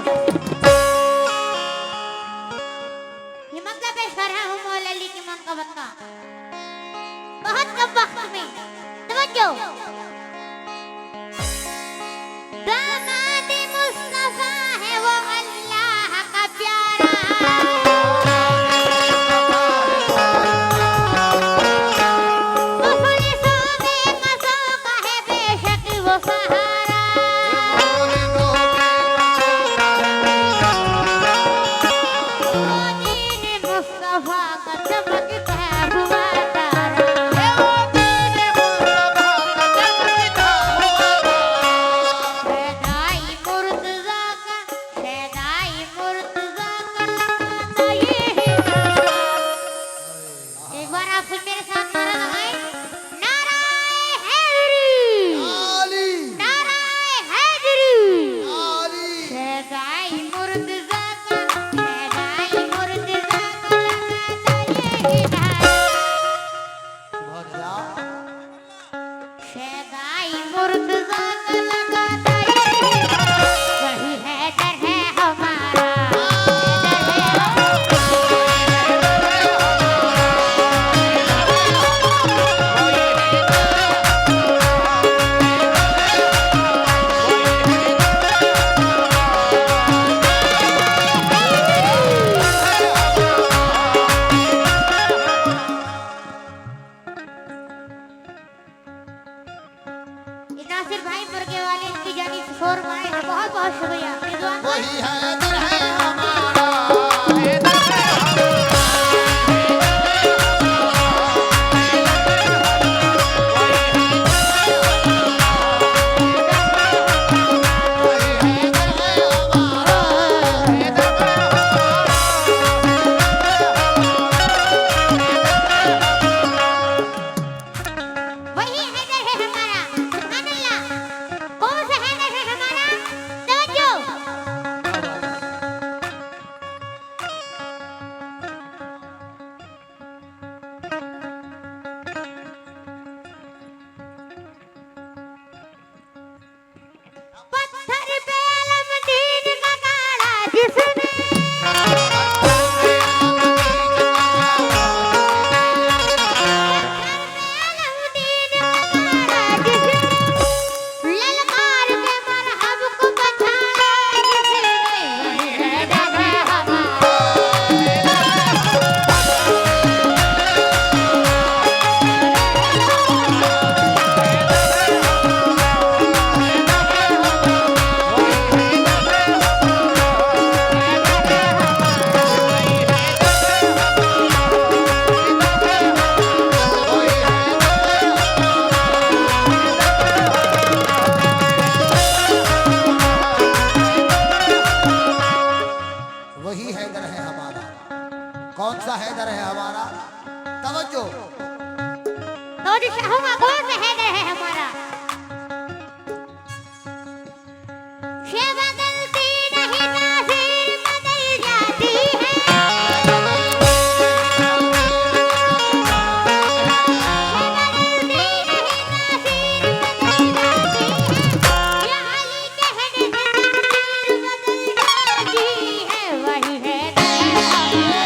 ये मतलब पेश कर रहा हूँ मौला अली की मनक़बत का बहुत कम वक्त में। समझो दामाद मुस्तफा है वो अल्लाह का प्यारा, मुखलिसों में कसों का है बेशक वो सहारा। वो दीन मुस्तफा का चमकता हुआ तारा, शहदाई मुर्तज़ा का, शहदाई मुर्तज़ा का नाता ये है। एक बार आप फिर मेरे साथ नारा लगाएं, नाराए हैदरी, नाराए हैदरी। शहदाई मुर्तज़ा का, शहदाई मुर्तज़ा का नाता ये है। शहदाई मुर्तज़ा का लगाता ये है, वही हैदर है हमारा, हैदर है नासिर भाई मुर्गे वाले इनकी जानी शोर मारे हैं। बहुत बहुत शुक्रिया रिजवान भाई। वही हैदर है हमारा। वही हैदर है हमारा। सुभान अल्लाह। कौन सा हैदर है हमारा? तवज्जो। पत्थर पे अलमदीन का गाड़ा जिसने, ललकार के मरहब को बचाया जिसने, वही हैदर है हमारा। वही हैदर है हमारा। कौन सा हैदर है हमारा? तवज्जो। तो जो चाहूंगा कौन सा हैदर है हमारा? शे बदलती नहीं नाज़िर बदल जाती है, बदलती नहीं नाज़िर बदल जाती है। या अली कहने से तकदीर बदल जाती है, वही हैदर है हमारा।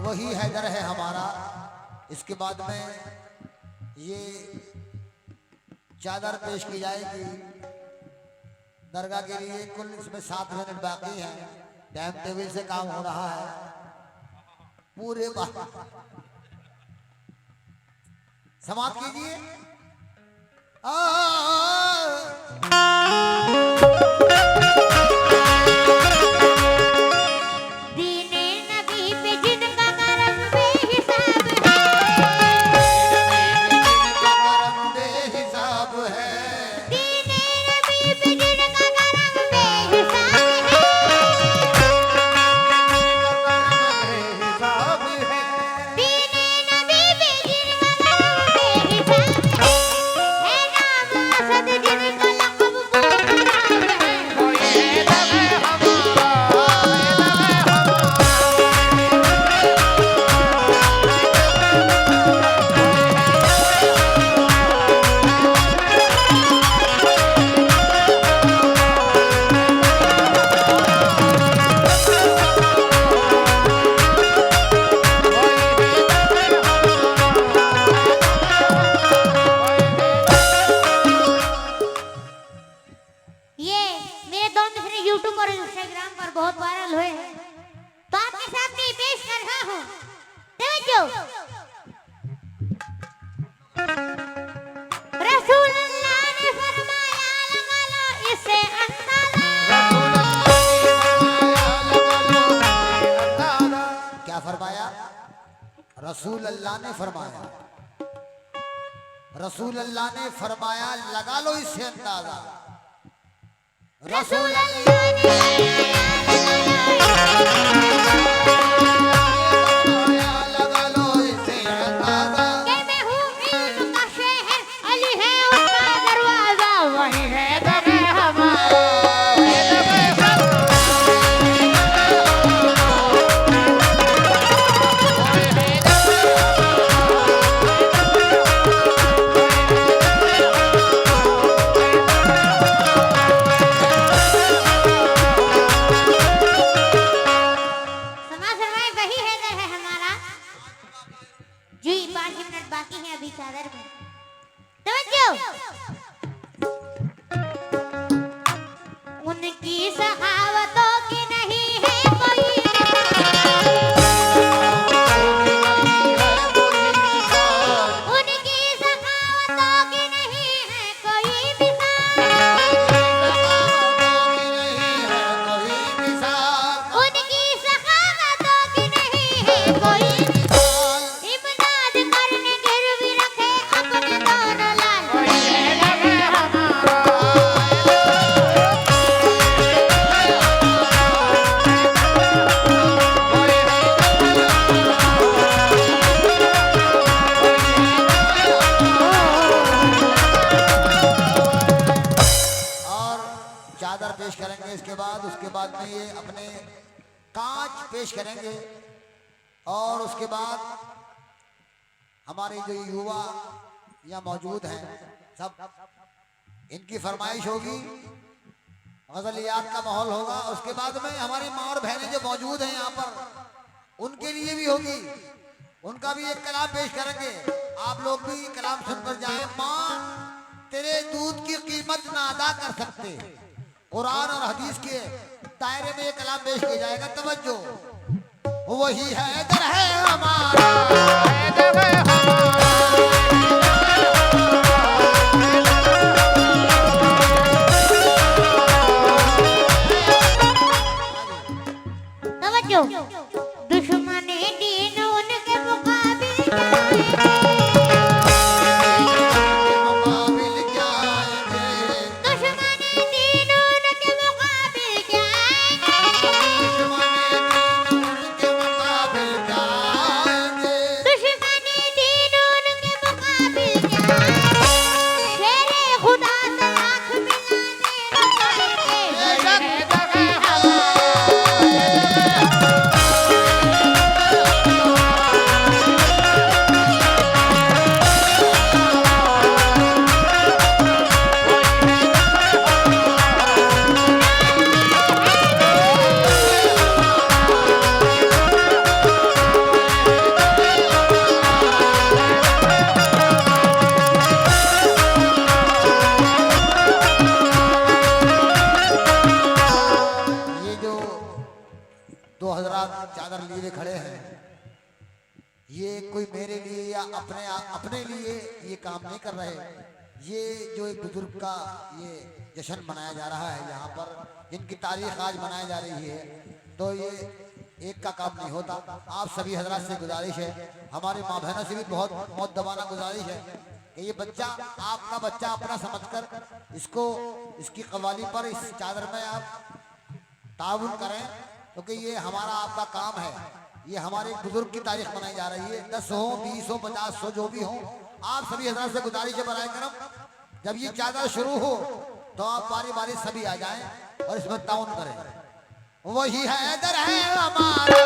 वही हैदर है हमारा। इसके बाद में ये चादर पेश की जाएगी दरगाह के लिए। कुल इसमें 7 मिनट बाकी है। टाइम टेबल से काम हो रहा है पूरे समाप्त कीजिए। रसूल अल्लाह ने फरमाया, रसूल अल्लाह ने फरमाया, लगा लो इससे अंदाजा। रसूल अल्लाह ने लगा लो इससे अंदाजा कि मैं हूँ इल्म का शहर, अली है उसका दरवाजा, वही है दर हमारा। जी 5 मिनट बाकी हैं अभी चादर में। तवज्जो। उनकी सखावतों की नहीं है कोई उनकी सखावतों की नहीं है कोई मिसाल, उनकी सखावतों की नहीं है कोई चादर पेश करेंगे। उसके बाद में ये अपने कांच पेश करेंगे और उसके बाद हमारे जो युवा यहाँ मौजूद हैं सब, इनकी फरमाइश होगी, गजलियात का माहौल होगा। उसके बाद में हमारी माँ और बहनें जो मौजूद हैं यहाँ पर, उनके लिए भी होगी, उनका भी एक कलाम पेश करेंगे। आप लोग भी कलाम सुनकर जाए। माँ तेरे दूध की कीमत ना अदा कर सकते, कुरान और हदीस के दायरे में ये कलाम पेश किया जाएगा। तवज्जो। वही है दर है हमारा, तवज्जो। दुश्मनी दीन उनके मुकाबिल चादर लिए खड़े हैं, ये कोई मेरे लिए या अपने लिए ये काम नहीं कर रहे। ये जो एक बुजुर्ग का ये जश्न मनाया जा रहा है यहाँ पर, जिनकी तारीख आज मनाई जा रही है, तो ये एक का काम नहीं होता। आप सभी हजरात से गुजारिश है, हमारी माँ बहनों से भी बहुत मौत दबाना गुजारिश है कि ये बच्चा आपका बच्चा अपना समझकर इसको इसकी कव्वाली पर इस चादर में आप ताउन करें, क्योंकि ये हमारा आपका काम है। ये हमारे बुजुर्ग की तारीख मनाई जा रही है। 10 हो 20 हो 50 हो जो भी हो, आप सभी हजरात से गुजारिश है बराए करम, जब ये चादर शुरू हो तो आप बारी बारी सभी आ जाएं और इसमें ताउन करें। वही है दर है हमारा।